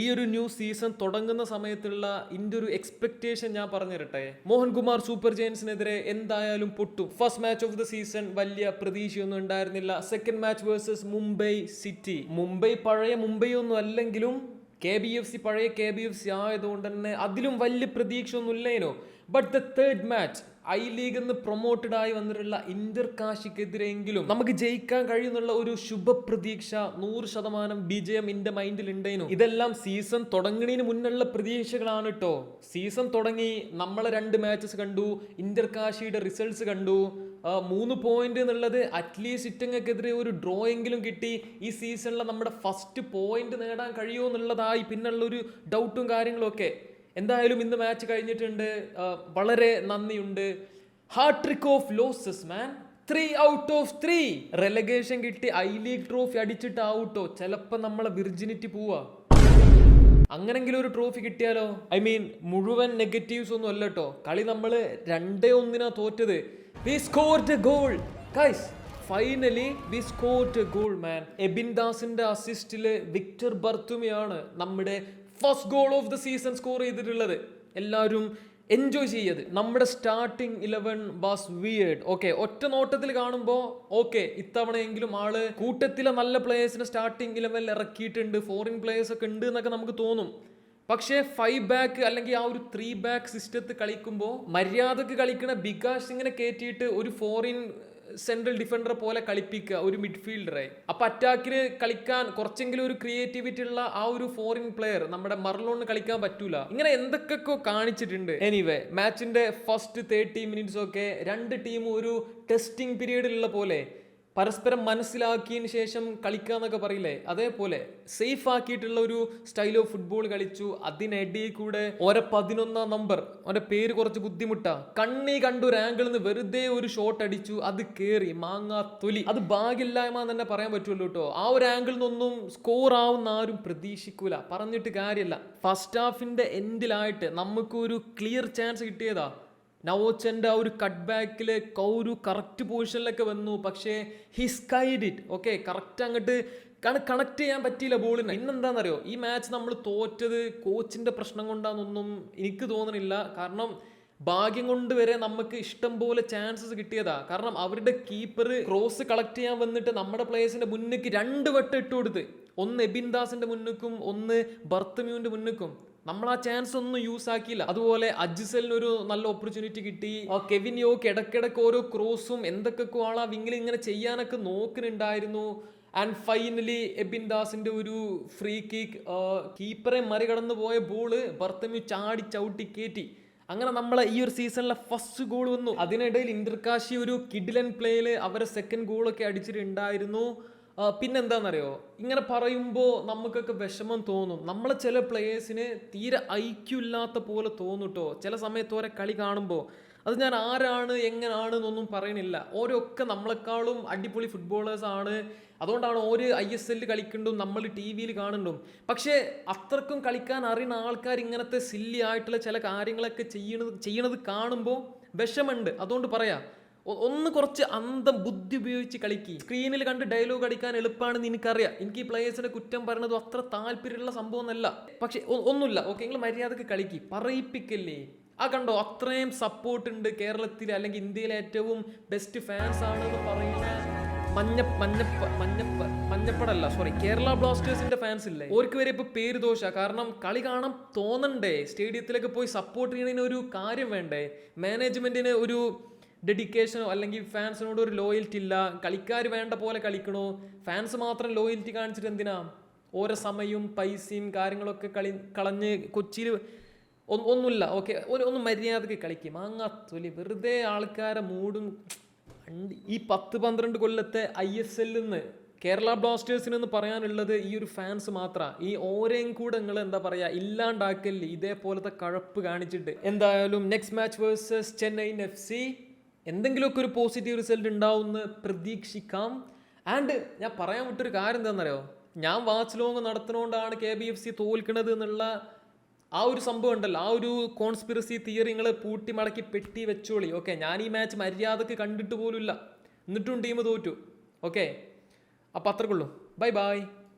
ഈ ഒരു new season തുടങ്ങുന്ന സമയത്തുള്ള ഇതിന്റെ ഒരു എക്സ്പെക്ടേഷൻ ഞാൻ പറഞ്ഞു തരട്ടെ. മോഹൻകുമാർ സൂപ്പർ ജയൻസിനെതിരെ എന്തായാലും പൊട്ടും. First match of the season വലിയ പ്രതീക്ഷയൊന്നും ഉണ്ടായിരുന്നില്ല. Second match versus Mumbai city. Mumbai പഴയ മുംബൈ ഒന്നും അല്ലെങ്കിലും KBFC പഴയ KBFC ആയതുകൊണ്ട് തന്നെ അതിലും വലിയ പ്രതീക്ഷ ഒന്നും ഇല്ലേനോ. But the third match I league എന്ന് പ്രൊമോട്ടഡ് ആയി വന്നിട്ടുള്ള ഇന്റർ കാശിക്കെതിരെയെങ്കിലും നമുക്ക് ജയിക്കാൻ കഴിയുന്നുള്ള ഒരു ശുഭപ്രതീക്ഷ 100% വിജയം എന്റെ മൈൻഡിൽ ഉണ്ടേനു. ഇതെല്ലാം സീസൺ തുടങ്ങുന്നതിന് മുന്നുള്ള പ്രതീക്ഷകളാണ് കേട്ടോ. സീസൺ തുടങ്ങി നമ്മളെ 2 മാച്ചസ് കണ്ടു, ഇന്റർ കാശിയുടെ റിസൾട്ട്സ് കണ്ടു. 3 പോയിന്റ് എന്നുള്ളത് അറ്റ്ലീസ്റ്റ് ഇറ്റങ്ങൾക്കെതിരെ ഒരു ഡ്രോയെങ്കിലും കിട്ടി. ഈ സീസണിലെ നമ്മുടെ ഫസ്റ്റ് പോയിന്റ് നേടാൻ കഴിയുമോ എന്നുള്ളതായി പിന്നുള്ള ഒരു ഡൗട്ടും കാര്യങ്ങളും ഒക്കെ. എന്തായാലും ഇന്ന് മാച്ച് കഴിഞ്ഞിട്ടുണ്ട്. വളരെ നന്ദിയുണ്ട്. Hattrick of losses man, 3 out of 3 relegation കിട്ടി. ഐ ലീഗ് ട്രോഫി അടിച്ചിട്ട് ഔട്ടോ. ചിലപ്പോൾ നമ്മളെ വിർജിനിറ്റി പോവാ. അങ്ങനെങ്കിലും ഒരു ട്രോഫി കിട്ടിയാലോ. ഐ മീൻ മുഴുവൻ നെഗറ്റീവ്സ് ഒന്നും അല്ല കേട്ടോ. കളി നമ്മൾ 2-1 തോറ്റത്. We scored a goal guys. Finally we scored a goal man. Abin ദാസിന്റെ അസിസ്റ്റില് വിക്ടർ ബർത്തുമിയാണ് നമ്മുടെ first goal of the season score ചെയ്തിട്ടുള്ളത്. എല്ലാവരും എൻജോയ് ചെയ്യത്. നമ്മുടെ സ്റ്റാർട്ടിങ് 11 വാസ് വിയേർഡ്. ഓക്കെ, ഒറ്റ നോട്ടത്തിൽ കാണുമ്പോൾ ഓക്കെ, ഇത്തവണയെങ്കിലും ആള് കൂട്ടത്തിലെ നല്ല പ്ലേയേഴ്സിനെ സ്റ്റാർട്ടിങ് 11 ഇറക്കിയിട്ടുണ്ട്, ഫോറിൻ പ്ലേയേഴ്സ് ഒക്കെ ഉണ്ട് എന്നൊക്കെ നമുക്ക് തോന്നും. പക്ഷേ 5 ബാക്ക് അല്ലെങ്കിൽ ആ ഒരു 3 ബാക്ക് സിസ്റ്റത്തിൽ കളിക്കുമ്പോൾ മര്യാദക്ക് കളിക്കണ ബികാഷ് സിങ്ങിനെ കയറ്റിയിട്ട് ഒരു ഫോറിൻ സെൻട്രൽ ഡിഫൻഡറെ പോലെ കളിപ്പിക്കുക, ഒരു മിഡ്ഫീൽഡറെ. അപ്പൊ അറ്റാക്കിന് കളിക്കാൻ കുറച്ചെങ്കിലും ഒരു ക്രിയേറ്റിവിറ്റി ഉള്ള ആ ഒരു ഫോറിൻ പ്ലെയർ നമ്മുടെ മർലോണിന് കളിക്കാൻ പറ്റൂല. ഇങ്ങനെ എന്തൊക്കെയൊക്കെ കാണിച്ചിട്ടുണ്ട്. എനിവേ, മാച്ചിന്റെ ഫസ്റ്റ് 30 മിനിറ്റ്സ് ഒക്കെ 2 ടീമും ഒരു ടെസ്റ്റിംഗ് പീരീഡിലുള്ള പോലെ പരസ്പരം മനസ്സിലാക്കിയതിന് ശേഷം കളിക്കാന്നൊക്കെ പറയില്ലേ, അതേപോലെ സേഫ് ആക്കിയിട്ടുള്ള ഒരു സ്റ്റൈൽ ഓഫ് ഫുട്ബോൾ കളിച്ചു. അതിനിടയിൽ കൂടെ 11-ാം നമ്പർ, അവന്റെ പേര് കുറച്ച് ബുദ്ധിമുട്ടാ, കണ്ണി കണ്ടു ഒരു ആംഗിളിൽ നിന്ന് വെറുതെ ഒരു ഷോട്ട് അടിച്ചു. അത് കേറി മാങ്ങാ തൊലി. അത് ഭാഗ്യമില്ലായ്മ എന്ന് തന്നെ പറയാൻ പറ്റുള്ളൂ കേട്ടോ. ആ ഒരു ആംഗിളിൽ നിന്നൊന്നും സ്കോർ ആവുന്ന ആരും പ്രതീക്ഷിക്കൂല. പറഞ്ഞിട്ട് കാര്യമില്ല. ഫസ്റ്റ് ഹാഫിന്റെ എൻഡിലായിട്ട് നമുക്ക് ഒരു ക്ലിയർ ചാൻസ് കിട്ടിയതാ. നവോച്ചന്റെ ആ ഒരു കട്ട് ബാക്കില് ഒരു കറക്റ്റ് പൊസിഷനിലൊക്കെ വന്നു. പക്ഷേ ഹി സ്കൈഡ് ഇറ്റ്. ഓക്കെ, കറക്റ്റ് അങ്ങോട്ട് കണക്ട് ചെയ്യാൻ പറ്റിയില്ല ബോളിന്. പിന്നെന്താണെന്നറിയോ, ഈ മാച്ച് നമ്മൾ തോറ്റത് കോച്ചിന്റെ പ്രശ്നം കൊണ്ടാണെന്നൊന്നും എനിക്ക് തോന്നുന്നില്ല. കാരണം ഭാഗ്യം കൊണ്ട് വരെ നമുക്ക് ഇഷ്ടം പോലെ ചാൻസസ് കിട്ടിയതാ. കാരണം അവരുടെ കീപ്പർ ക്രോസ് കളക്ട് ചെയ്യാൻ വന്നിട്ട് നമ്മുടെ പ്ലേയേഴ്സിന്റെ മുന്നിക്ക് 2 വട്ടം ഇട്ട് കൊടുത്ത്. ഒന്ന് എബിൻ ദാസിന്റെ മുന്നിക്കും ഒന്ന് ബർത്തമ്യൂവിന്റെ മുന്നിക്കും. നമ്മൾ ആ ചാൻസ് ഒന്നും യൂസ് ആക്കിയില്ല. അതുപോലെ അജിസലിന് ഒരു നല്ല ഓപ്പർച്യൂണിറ്റി കിട്ടി. കെവിൻ യോക്ക് ഇടയ്ക്കിടയ്ക്ക് ഓരോ ക്രോസും എന്തൊക്കെയൊക്കെ ആളാ വിങ്ങിൽ ഇങ്ങനെ ചെയ്യാനൊക്കെ നോക്കുന്നുണ്ടായിരുന്നു. ആൻഡ് ഫൈനലി എബിൻ ദാസിന്റെ ഒരു ഫ്രീ കിക്ക്, കീപ്പറെ മറികടന്നു പോയ ബോള് ബർത്തമ്യൂ ചാടി ചവിട്ടി കയറ്റി. അങ്ങനെ നമ്മളെ ഈ ഒരു സീസണിലെ ഫസ്റ്റ് ഗോൾ വന്നു. അതിനിടയിൽ ഇന്റർകാശി ഒരു കിഡിലൻ പ്ലേയില് അവരെ സെക്കൻഡ് ഗോളൊക്കെ അടിച്ചിട്ടുണ്ടായിരുന്നു. പിന്നെന്താണെന്നറിയോ, ഇങ്ങനെ പറയുമ്പോൾ നമുക്കൊക്കെ വിഷമം തോന്നും. നമ്മളെ ചില പ്ലേയേഴ്സിന് തീരെ ഐക്യമില്ലാത്ത പോലെ തോന്നും കേട്ടോ ചില സമയത്ത് ഓരോ കളി കാണുമ്പോൾ. അത് ഞാൻ ആരാണ് എങ്ങനെയാണ് എന്നൊന്നും പറയണില്ല. ഓരോക്കെ നമ്മളെക്കാളും അടിപൊളി ഫുട്ബോളേഴ്സ് ആണ്. അതുകൊണ്ടാണ് ഓരോ ISL കളിക്കണ്ടും നമ്മൾ TV കാണുന്നുണ്ടും. പക്ഷേ അത്രക്കും കളിക്കാൻ അറിയുന്ന ആൾക്കാർ ഇങ്ങനത്തെ സില്ലി ആയിട്ടുള്ള ചില കാര്യങ്ങളൊക്കെ ചെയ്യണത് കാണുമ്പോൾ വിഷമുണ്ട്. അതുകൊണ്ട് പറയാം, ഒന്ന് കുറച്ച് അന്തം ബുദ്ധി ഉപയോഗിച്ച് കളിക്കി. സ്ക്രീനിൽ കണ്ട് ഡയലോഗ് അടിക്കാൻ എളുപ്പമാണെന്ന് എനിക്കറിയാം. എനിക്ക് ഈ പ്ലേയേഴ്സിനെ കുറ്റം പറയുന്നത് അത്ര താല്പര്യമുള്ള സംഭവം എന്നല്ല. പക്ഷെ ഒന്നുമില്ല, ഓക്കെ, നിങ്ങൾ മര്യാദക്ക് കളിക്കി, പറയിപ്പിക്കല്ലേ. ആ കണ്ടോ, അത്രയും സപ്പോർട്ട് ഉണ്ട് കേരളത്തിൽ അല്ലെങ്കിൽ ഇന്ത്യയിലെ ഏറ്റവും ബെസ്റ്റ് ഫാൻസ് ആണെന്ന് പറയുന്ന മഞ്ഞപ്പടല്ല, സോറി, കേരള ബ്ലാസ്റ്റേഴ്സിന്റെ ഫാൻസ് ഇല്ലേ, ഓർക്ക് വരെ ഇപ്പൊ പേര് ദോഷ. കാരണം കളി കാണാൻ തോന്നണ്ടേ, സ്റ്റേഡിയത്തിലൊക്കെ പോയി സപ്പോർട്ട് ചെയ്യുന്നതിന് ഒരു കാര്യം വേണ്ടേ, മാനേജ്മെന്റിന് ഒരു ഡെഡിക്കേഷനോ അല്ലെങ്കിൽ ഫാൻസിനോട് ഒരു ലോയൽറ്റി ഇല്ല. കളിക്കാർ വേണ്ട പോലെ കളിക്കണോ, ഫാൻസ് മാത്രം ലോയൽറ്റി കാണിച്ചിട്ട് എന്തിനാ? ഓരോ സമയവും പൈസയും കാര്യങ്ങളൊക്കെ കളഞ്ഞ് കൊച്ചിയിൽ ഒന്നുമില്ല. ഓക്കെ, ഒന്ന് മര്യാദക്ക് കളിക്കും. മാങ്ങാത്തൊലി വെറുതെ ആൾക്കാരെ മൂടും. ഈ 10-12 കൊല്ലത്തെ ISL നിന്ന് കേരള ബ്ലാസ്റ്റേഴ്സിനെന്ന് പറയാനുള്ളത് ഈ ഒരു ഫാൻസ് മാത്രമാണ്. ഈ ഓരേയും കൂടെ നിങ്ങൾ എന്താ പറയുക ഇല്ലാണ്ടാക്കല്ലേ ഇതേപോലത്തെ കഴപ്പ് കാണിച്ചിട്ട്. എന്തായാലും next match versus Chennaiyin FC എന്തെങ്കിലുമൊക്കെ ഒരു പോസിറ്റീവ് റിസൾട്ട് ഉണ്ടാവുമെന്ന് പ്രതീക്ഷിക്കാം. ആൻഡ് ഞാൻ പറയാൻ വിട്ടൊരു കാര്യം എന്താണെന്നറിയോ, ഞാൻ വാച്ച് ലോങ് നടത്തുന്നതുകൊണ്ടാണ് KBFC തോൽക്കണത് എന്നുള്ള ആ ഒരു സംഭവം ഉണ്ടല്ലോ, ആ ഒരു കോൺസ്പിറസി തിയറി നിങ്ങൾ പൂട്ടി മടക്കി പെട്ടി വെച്ചോളി. ഓക്കെ, ഞാൻ ഈ മാച്ച് മര്യാദക്ക് കണ്ടിട്ട് പോലുമില്ല, എന്നിട്ടും ടീം തോറ്റു. ഓക്കെ, അപ്പം അത്രക്കുള്ളൂ. Bye bye.